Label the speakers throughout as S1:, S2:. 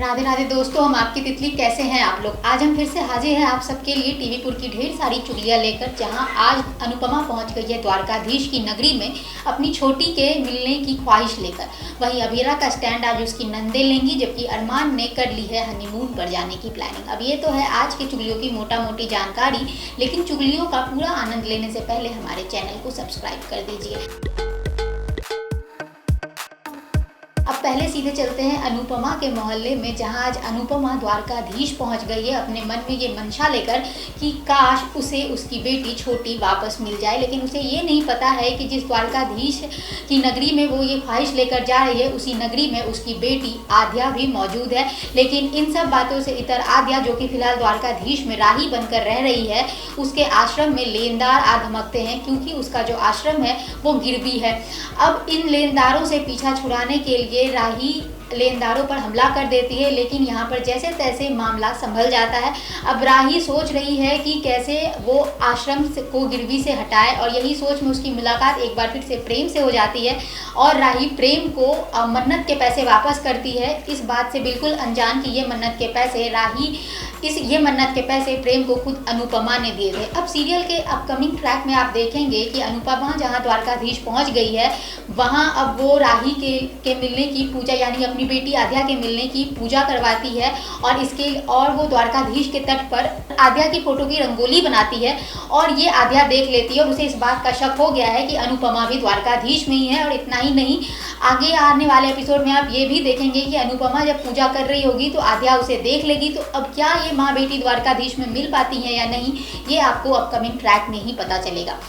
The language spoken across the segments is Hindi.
S1: राधे राधे दोस्तों, हम आपकी तितली। कैसे हैं आप लोग? आज हम फिर से हाजिर हैं आप सबके लिए टीवीपुर की ढेर सारी चुगलियां लेकर, जहां आज अनुपमा पहुंच गई है द्वारकाधीश की नगरी में अपनी छोटी के मिलने की ख्वाहिश लेकर। वहीं अभीरा का स्टैंड आज उसकी नंदे लेंगी, जबकि अरमान ने कर ली है हनीमून पर जाने की प्लानिंग। अब ये तो है आज की चुगलियों की मोटा मोटी जानकारी, लेकिन चुगलियों का पूरा आनंद लेने से पहले हमारे चैनल को सब्सक्राइब कर दीजिए। अब पहले सीधे चलते हैं अनुपमा के मोहल्ले में, जहां आज अनुपमा द्वारकाधीश पहुंच गई है अपने मन में ये मंशा लेकर कि काश उसे उसकी बेटी छोटी वापस मिल जाए। लेकिन उसे ये नहीं पता है कि जिस द्वारकाधीश की नगरी में वो ये ख्वाहिश लेकर जा रही है, उसी नगरी में उसकी बेटी आद्या भी मौजूद है। लेकिन इन सब बातों से इतर आद्या, जो कि फिलहाल द्वारकाधीश में राही बनकर रह रही है, उसके आश्रम में लेनदार आ धमकते हैं, क्योंकि उसका जो आश्रम है वो गिरवी है। अब इन लेनदारों से पीछा छुड़ाने के लिए राही लेनदारों पर हमला कर देती है, लेकिन यहाँ पर जैसे तैसे मामला संभल जाता है। अब राही सोच रही है कि कैसे वो आश्रम को गिरवी से हटाए, और यही सोच में उसकी मुलाकात एक बार फिर से प्रेम से हो जाती है, और राही प्रेम को मन्नत के पैसे वापस करती है, इस बात से बिल्कुल अनजान कि ये मन्नत के पैसे ये मन्नत के पैसे प्रेम को खुद अनुपमा ने दिए थे। अब सीरियल के अपकमिंग ट्रैक में आप देखेंगे कि अनुपमा जहाँ द्वारकाधीश पहुँच गई है, वहाँ अब वो राही के मिलने की पूजा, यानी अपनी बेटी आद्या के मिलने की पूजा करवाती है, और वो द्वारकाधीश के तट पर आद्या की फोटो की रंगोली बनाती है, और ये आद्या देख लेती है और उसे इस बात का शक हो गया है कि अनुपमा भी द्वारकाधीश में ही है। और इतना ही नहीं, आगे आने वाले एपिसोड में आप ये भी देखेंगे कि अनुपमा जब पूजा कर रही होगी तो आद्या उसे देख लेगी। तो अब क्या ये माँ बेटी द्वारकाधीश में मिल पाती हैं या नहीं, ये आपको अपकमिंग ट्रैक में ही पता चलेगा।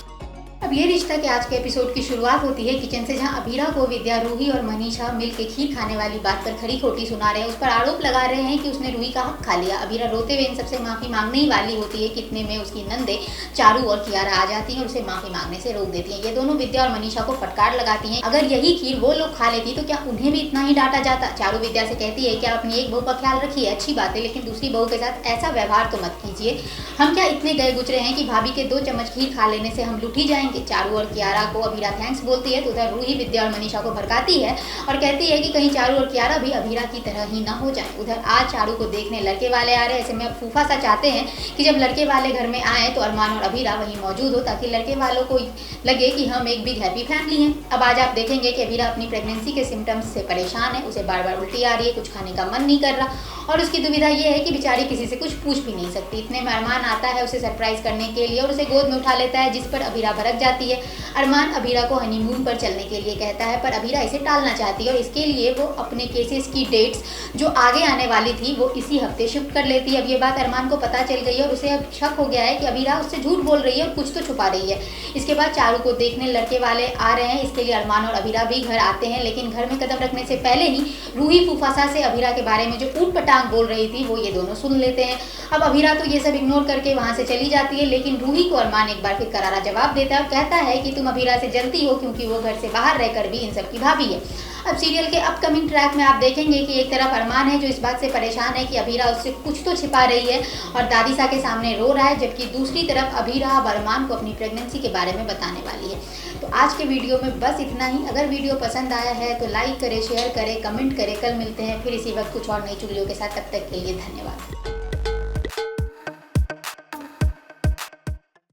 S1: अब ये रिश्ता के आज के एपिसोड की शुरुआत होती है किचन से, जहां अभीरा को विद्या, रूही और मनीषा मिलकर खीर खाने वाली बात पर खरी खोटी सुना रहे हैं। उस पर आरोप लगा रहे हैं कि उसने रूही का हक खा लिया। अभीरा रोते हुए इन सबसे माफ़ी मांगने ही वाली होती है कि इतने में उसकी नंदे चारू और कियारा आ जाती हैं और उसे माफ़ी मांगने से रोक देती हैं। ये दोनों विद्या और मनीषा को फटकार लगाती हैं, अगर यही खीर वो लोग खा लेती तो क्या उन्हें भी इतना ही डांटा जाता। चारू विद्या से कहती है कि आप अपनी एक बहू का ख्याल रखिए, अच्छी बात है, लेकिन दूसरी बहू के साथ ऐसा व्यवहार तो मत कीजिए। हम क्या इतने गए गुजरे हैं कि भाभी के 2 चम्मच खीर खा लेने से हम लुट ही जाएंगे। चारू और कियारा को अभीरा थैंक्स बोलती है, तो उधर रूही विद्या और मनीषा को भड़काती है और कहती है कि कहीं चारू और कियारा भी अभीरा की तरह ही ना हो जाए। उधर आज चारू को देखने लड़के वाले आ रहे हैं। ऐसे में अब फूफा सा चाहते हैं कि जब लड़के वाले घर में आए तो अरमान और अभीरा वहीं मौजूद हो, ताकि लड़के वालों को लगे कि हम एक बिग हैप्पी फैमिली हैं। अब आज आप देखेंगे कि अभीरा अपनी प्रेगनेंसी के सिम्टम्स से परेशान है, उसे बार बार उल्टी आ रही है, कुछ खाने का मन नहीं कर रहा, और उसकी दुविधा ये है कि बेचारी किसी से कुछ पूछ भी नहीं सकती। इतने में अरमान आता है उसे सरप्राइज करने के लिए और उसे गोद में उठा लेता है, जिस पर अभीरा भड़क जाती है। अरमान अभीरा को हनीमून पर चलने के लिए कहता है, पर अभीरा इसे टालना चाहती है, और इसके लिए वो अपने केसेस की डेट्स जो आगे आने वाली थी वो इसी हफ्ते शिफ्ट कर लेती है। अब ये बात अरमान को पता चल गई है और उसे अब शक हो गया है कि अभीरा उससे झूठ बोल रही है और कुछ तो छुपा रही है। इसके बाद चारू को देखने लड़के वाले आ रहे हैं, इसके लिए अरमान और अभीरा भी घर आते हैं, लेकिन घर में कदम रखने से पहले ही रूही फूफासा से अभीरा के बारे में जो ऊट पटांग बोल रही थी वो ये दोनों सुन लेते हैं। अब अभीरा तो ये सब इग्नोर करके वहाँ से चली जाती है, लेकिन रूही को अरमान एक बार फिर करारा जवाब देता है और कहता है कि तुम अभीरा से जलती हो क्योंकि वो घर से बाहर रहकर भी इन सब की भाभी है। अब सीरियल के अपकमिंग ट्रैक में आप देखेंगे कि एक तरफ अरमान है जो इस बात से परेशान है कि अभीरा उससे कुछ तो छिपा रही है और दादीसा के सामने रो रहा है, जबकि दूसरी तरफ अभीरा अब अरमान को अपनी प्रेगनेंसी के बारे में बताने वाली है। तो आज के वीडियो में बस इतना ही। अगर वीडियो पसंद आया है तो लाइक करें, शेयर करें, कमेंट करें। कल मिलते हैं फिर इसी वक्त कुछ और नई चुगलियों के साथ। तब तक के लिए धन्यवाद।